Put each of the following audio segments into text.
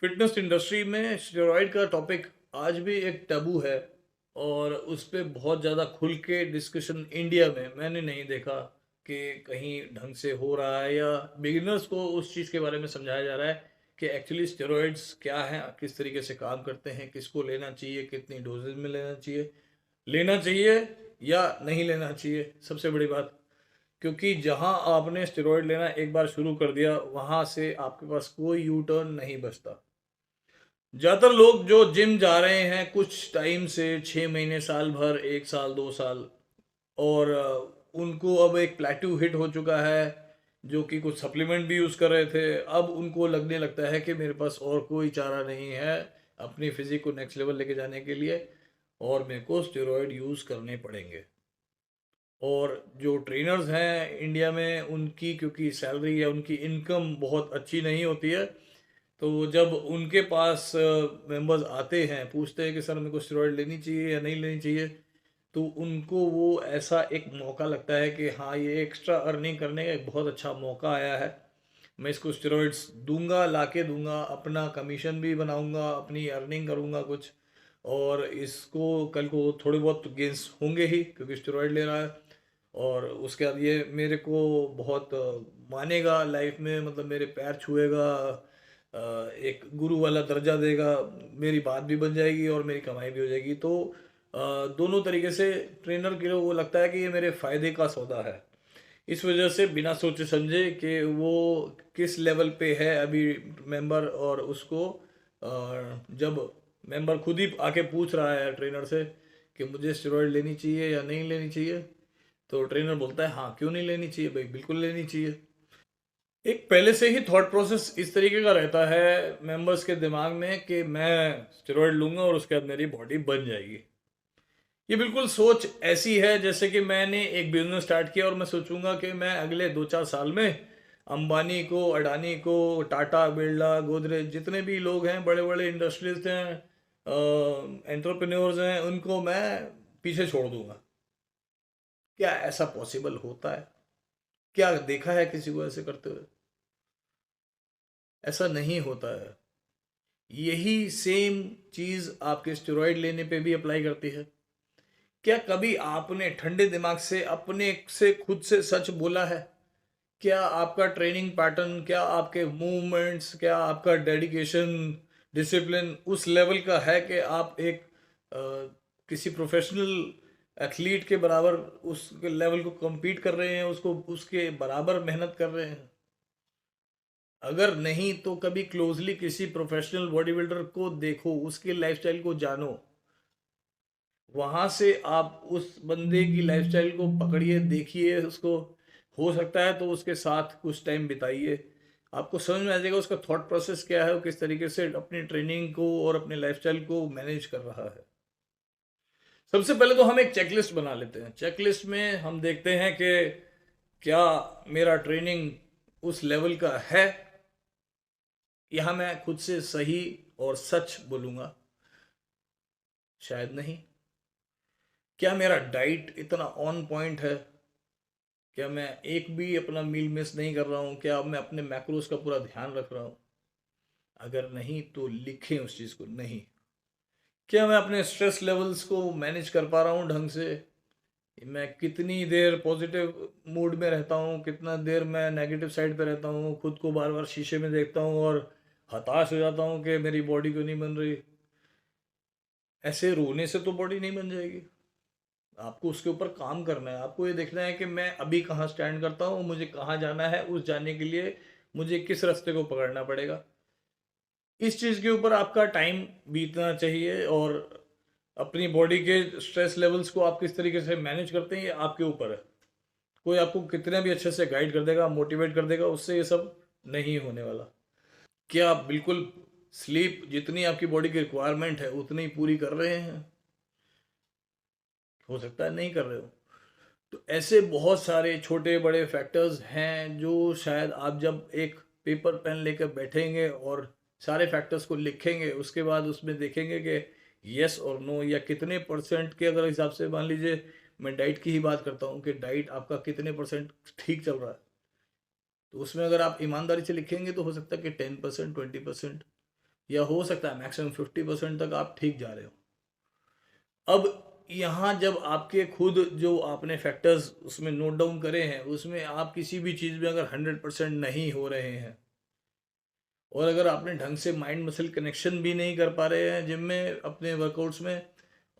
Fitness industry में steroid का topic आज भी एक टैबू है और उस पे बहुत ज़्यादा खुल के डिस्कशन इंडिया में मैंने नहीं देखा कि कहीं ढंग से हो रहा है या बिगिनर्स को उस चीज़ के बारे में समझाया जा रहा है कि एक्चुअली स्टेरॉइड्स क्या हैं, किस तरीके से काम करते हैं, किसको लेना चाहिए, कितनी डोजेज में लेना चाहिए या नहीं लेना चाहिए। सबसे बड़ी बात, क्योंकि जहां आपने स्टेरॉइड लेना एक बार शुरू कर दिया वहां से आपके पास कोई यू टर्न नहीं बचता। ज़्यादातर लोग जो जिम जा रहे हैं कुछ टाइम से, 6 महीने, साल भर, 1 साल, 2 साल, और उनको अब एक प्लेट्यू हिट हो चुका है, जो कि कुछ सप्लीमेंट भी यूज़ कर रहे थे। अब उनको लगने लगता है कि मेरे पास और कोई चारा नहीं है अपनी फिजिक को नेक्स्ट लेवल लेके जाने के लिए, और मेरे को स्टेरॉयड यूज़ करने पड़ेंगे। और जो ट्रेनर्स हैं इंडिया में, उनकी क्योंकि सैलरी या उनकी इनकम बहुत अच्छी नहीं होती है, तो जब उनके पास मेंबर्स आते हैं, पूछते हैं कि सर मेरे को स्टेरॉइड लेनी चाहिए या नहीं लेनी चाहिए, तो उनको वो ऐसा एक मौका लगता है कि हाँ, ये एक्स्ट्रा अर्निंग करने का एक बहुत अच्छा मौका आया है। मैं इसको स्टेरॉइड्स दूंगा, ला के दूंगा, अपना कमीशन भी बनाऊंगा, अपनी अर्निंग करूंगा कुछ, और इसको कल को थोड़े बहुत गेंस होंगे ही क्योंकि स्टेरॉइड ले रहा है। और उसके बाद ये मेरे को बहुत मानेगा लाइफ में, मतलब मेरे पैर छुएगा, एक गुरु वाला दर्जा देगा, मेरी बात भी बन जाएगी और मेरी कमाई भी हो जाएगी। तो दोनों तरीके से ट्रेनर के लिए वो लगता है कि ये मेरे फायदे का सौदा है। इस वजह से बिना सोचे समझे कि वो किस लेवल पे है अभी मेंबर, और उसको जब मेंबर खुद ही आके पूछ रहा है ट्रेनर से कि मुझे स्टेरॉइड लेनी चाहिए या नहीं लेनी चाहिए, तो ट्रेनर बोलता है हाँ, क्यों नहीं लेनी चाहिए भाई, बिल्कुल लेनी चाहिए। एक पहले से ही थॉट प्रोसेस इस तरीके का रहता है मेंबर्स के दिमाग में कि मैं स्टेरॉइड लूंगा और उसके बाद मेरी बॉडी बन जाएगी। ये बिल्कुल सोच ऐसी है जैसे कि मैंने एक बिजनेस स्टार्ट किया और मैं सोचूंगा कि मैं अगले 2-4 साल में अंबानी को, अडानी को, टाटा, बिरला, गोदरेज, जितने भी लोग हैं, बड़े बड़े इंडस्ट्रियलिस्ट हैं, एंटरप्रेन्योर्स हैं, उनको मैं पीछे छोड़ दूंगा। क्या ऐसा पॉसिबल होता है? क्या देखा है किसी को ऐसे करते हुए? ऐसा नहीं होता है। यही सेम चीज आपके स्टेरॉइड लेने पे भी अप्लाई करती है। क्या कभी आपने ठंडे दिमाग से अपने से खुद से सच बोला है? क्या आपका ट्रेनिंग पैटर्न, क्या आपके मूवमेंट्स, क्या आपका डेडिकेशन, डिसिप्लिन उस लेवल का है कि आप एक अ, किसी प्रोफेशनल एथलीट के बराबर उस लेवल को compete कर रहे हैं, उसको उसके बराबर मेहनत कर रहे हैं? अगर नहीं तो कभी क्लोजली किसी प्रोफेशनल बॉडी बिल्डर को देखो, उसके लाइफस्टाइल को जानो, वहां से आप उस बंदे की लाइफस्टाइल को पकड़िए, देखिए उसको। हो सकता है तो उसके साथ कुछ टाइम बिताइए, आपको समझ में आ जाएगा उसका थॉट प्रोसेस क्या है, वो किस तरीके से अपनी ट्रेनिंग को और अपने लाइफस्टाइल को मैनेज कर रहा है। सबसे पहले तो हम एक चेकलिस्ट बना लेते हैं। चेकलिस्ट में हम देखते हैं कि क्या मेरा ट्रेनिंग उस लेवल का है। यहां मैं खुद से सही और सच बोलूंगा, शायद नहीं। क्या मेरा डाइट इतना ऑन पॉइंट है? क्या मैं एक भी अपना मील मिस नहीं कर रहा हूँ? क्या मैं अपने मैक्रोस का पूरा ध्यान रख रहा हूँ? अगर नहीं तो लिखें उस चीज़ को, नहीं। क्या मैं अपने स्ट्रेस लेवल्स को मैनेज कर पा रहा हूँ ढंग से? मैं कितनी देर पॉजिटिव मूड में रहता हूँ, कितना देर मैं नेगेटिव साइड पे रहता हूँ, खुद को बार बार शीशे में देखता हूँ और हताश हो जाता हूँ कि मेरी बॉडी क्यों नहीं बन रही। ऐसे रोने से तो बॉडी नहीं बन जाएगी। आपको उसके ऊपर काम करना है। आपको ये देखना है कि मैं अभी कहाँ स्टैंड करता हूँ, मुझे कहाँ जाना है, उस जाने के लिए मुझे किस रास्ते को पकड़ना पड़ेगा। इस चीज़ के ऊपर आपका टाइम बीतना चाहिए, और अपनी बॉडी के स्ट्रेस लेवल्स को आप किस तरीके से मैनेज करते हैं ये आपके ऊपर है। कोई आपको कितने भी अच्छे से गाइड कर देगा, मोटिवेट कर देगा, उससे ये सब नहीं होने वाला। क्या आप बिल्कुल स्लीप जितनी आपकी बॉडी की रिक्वायरमेंट है उतनी ही पूरी कर रहे हैं? हो सकता है नहीं कर रहे हो। तो ऐसे बहुत सारे छोटे बड़े फैक्टर्स हैं जो शायद आप जब एक पेपर पेन लेकर बैठेंगे और सारे फैक्टर्स को लिखेंगे, उसके बाद उसमें देखेंगे कि यस और नो, या कितने परसेंट के अगर हिसाब से, मान लीजिए मैं डाइट की ही बात करता हूँ कि डाइट आपका कितने परसेंट ठीक चल रहा है, तो उसमें अगर आप ईमानदारी से लिखेंगे तो हो सकता है कि 10%, 20%, या हो सकता है मैक्सिमम 50% तक आप ठीक जा रहे हो। अब यहाँ जब आपके खुद जो आपने फैक्टर्स उसमें नोट डाउन करे हैं, उसमें आप किसी भी चीज़ में अगर 100% नहीं हो रहे हैं, और अगर आपने ढंग से माइंड मसल कनेक्शन भी नहीं कर पा रहे हैं जिम में अपने वर्कआउट्स में,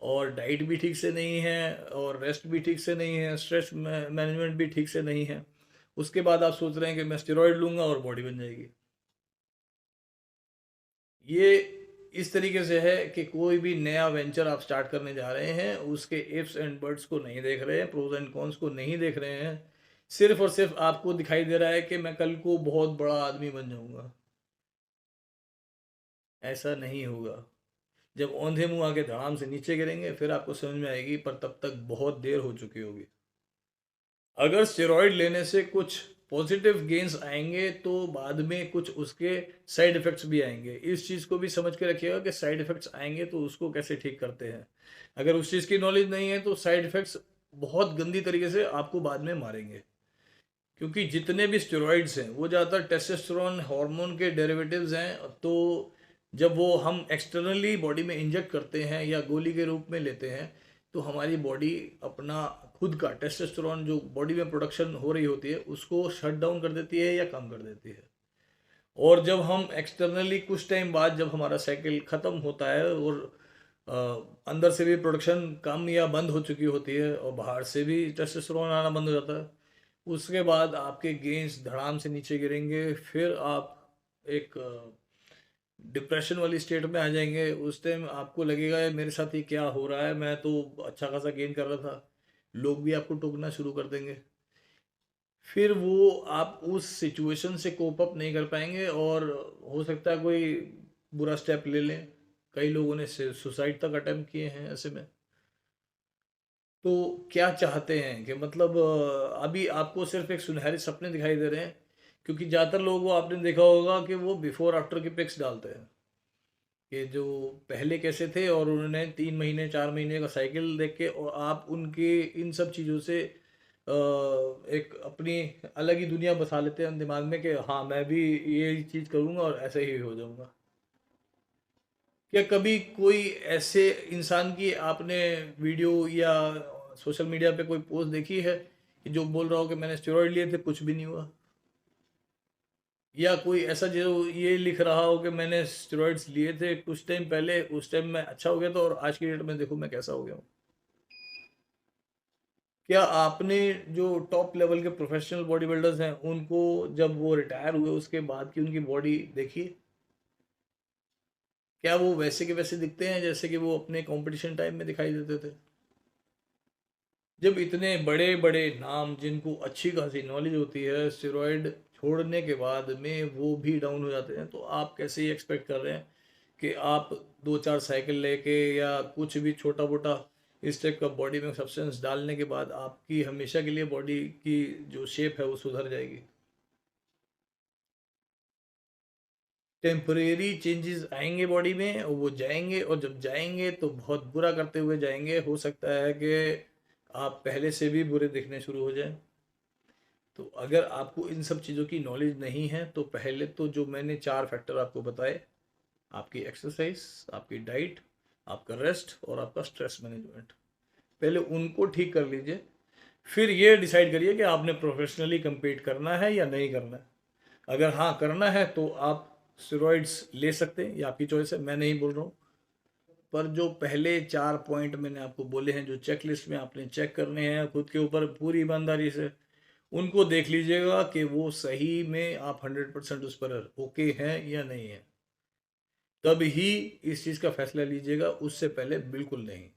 और डाइट भी ठीक से नहीं है, और रेस्ट भी ठीक से नहीं है, स्ट्रेस मैनेजमेंट भी ठीक से नहीं है, उसके बाद आप सोच रहे हैं कि मैं स्टेरॉइड लूँगा और बॉडी बन जाएगी। ये इस तरीके से है कि कोई भी नया वेंचर आप स्टार्ट करने जा रहे हैं, उसके इफ्स एंड बट्स को नहीं देख रहे हैं, प्रोज एंड कॉन्स को नहीं देख रहे हैं, सिर्फ और सिर्फ आपको दिखाई दे रहा है कि मैं कल को बहुत बड़ा आदमी बन जाऊंगा। ऐसा नहीं होगा। जब औंधे मुंह आके धड़ाम से नीचे गिरेंगे फिर आपको समझ में आएगी, पर तब तक बहुत देर हो चुकी होगी। अगर स्टेरॉइड लेने से कुछ पॉजिटिव गेन्स आएंगे तो बाद में कुछ उसके साइड इफ़ेक्ट्स भी आएंगे। इस चीज़ को भी समझ के रखिएगा कि साइड इफ़ेक्ट्स आएंगे तो उसको कैसे ठीक करते हैं। अगर उस चीज़ की नॉलेज नहीं है तो साइड इफ़ेक्ट्स बहुत गंदी तरीके से आपको बाद में मारेंगे। क्योंकि जितने भी स्टेरॉइड्स हैं वो ज़्यादातर टेस्टोस्टेरोन हार्मोन के डेरिवेटिव्स हैं, तो जब वो हम एक्सटर्नली बॉडी में इंजेक्ट करते हैं या गोली के रूप में लेते हैं, तो हमारी बॉडी अपना खुद का टेस्टोस्टेरोन जो बॉडी में प्रोडक्शन हो रही होती है उसको शट डाउन कर देती है या कम कर देती है। और जब हम एक्सटर्नली कुछ टाइम बाद जब हमारा साइकिल ख़त्म होता है और अ, अंदर से भी प्रोडक्शन कम या बंद हो चुकी होती है और बाहर से भी टेस्टोस्टेरोन आना बंद हो जाता है, उसके बाद आपके गेंस धड़ाम से नीचे गिरेंगे, फिर आप एक डिप्रेशन वाली स्टेट में आ जाएंगे। उस टाइम आपको लगेगा "ये मेरे साथ ही क्या हो रहा है, मैं तो अच्छा खासा गेन कर रहा था"। लोग भी आपको टोकना शुरू कर देंगे। फिर वो आप उस सिचुएशन से कोप अप नहीं कर पाएंगे और हो सकता है कोई बुरा स्टेप ले लें। कई लोगों ने सुसाइड तक अटेम्प्ट किए हैं ऐसे में। तो क्या चाहते हैं कि मतलब अभी आपको सिर्फ एक सुनहरे सपने दिखाई दे रहे हैं, क्योंकि ज़्यादातर लोग वो आपने देखा होगा कि वो बिफोर आफ्टर की पिक्स डालते हैं कि जो पहले कैसे थे, और उन्होंने 3 महीने 4 महीने का साइकिल देख के, और आप उनके इन सब चीज़ों से एक अपनी अलग ही दुनिया बसा लेते हैं दिमाग में कि हाँ मैं भी ये चीज़ करूँगा और ऐसे ही हो जाऊँगा। क्या कभी कोई ऐसे इंसान की आपने वीडियो या सोशल मीडिया पे कोई पोस्ट देखी है कि जो बोल रहा हो कि मैंने स्टेरॉइड लिए थे कुछ भी नहीं हुआ? या कोई ऐसा जो ये लिख रहा हो कि मैंने स्टेरॉइड्स लिए थे कुछ टाइम पहले, उस टाइम मैं अच्छा हो गया था और आज की डेट में देखो मैं कैसा हो गया हूँ? क्या आपने जो टॉप लेवल के प्रोफेशनल बॉडी बिल्डर्स हैं उनको जब वो रिटायर हुए उसके बाद की उनकी बॉडी देखी? क्या वो वैसे के वैसे दिखते हैं जैसे कि वो अपने कंपटीशन टाइम में दिखाई देते थे? जब इतने बड़े बड़े नाम जिनको अच्छी खासी नॉलेज होती है स्टेरॉइड छोड़ने के बाद में वो भी डाउन हो जाते हैं, तो आप कैसे ही एक्सपेक्ट कर रहे हैं कि आप 2-4 साइकिल लेके या कुछ भी छोटा मोटा इस टाइप का बॉडी में सब्सटेंस डालने के बाद आपकी हमेशा के लिए बॉडी की जो शेप है वो सुधर जाएगी? टेम्परेरी चेंजेस आएंगे बॉडी में और वो जाएंगे, और जब जाएंगे तो बहुत बुरा करते हुए जाएंगे। हो सकता है कि आप पहले से भी बुरे दिखने शुरू हो जाएं। तो अगर आपको इन सब चीज़ों की नॉलेज नहीं है तो पहले तो जो मैंने 4 फैक्टर आपको बताए, आपकी एक्सरसाइज, आपकी डाइट, आपका रेस्ट और आपका स्ट्रेस मैनेजमेंट, पहले उनको ठीक कर लीजिए। फिर ये डिसाइड करिए कि आपने प्रोफेशनली compete करना है या नहीं करना है। अगर हाँ करना है तो आप स्टेरॉइड्स ले सकते हैं, ये आपकी चॉइस है, मैं नहीं बोल रहा हूँ। पर जो पहले 4 पॉइंट मैंने आपको बोले हैं, जो चेक लिस्ट में आपने चेक करने हैं खुद के ऊपर पूरी ईमानदारी से, उनको देख लीजिएगा कि वो सही में आप 100% उस पर ओके हैं या नहीं है। तब ही इस चीज़ का फैसला लीजिएगा, उससे पहले बिल्कुल नहीं।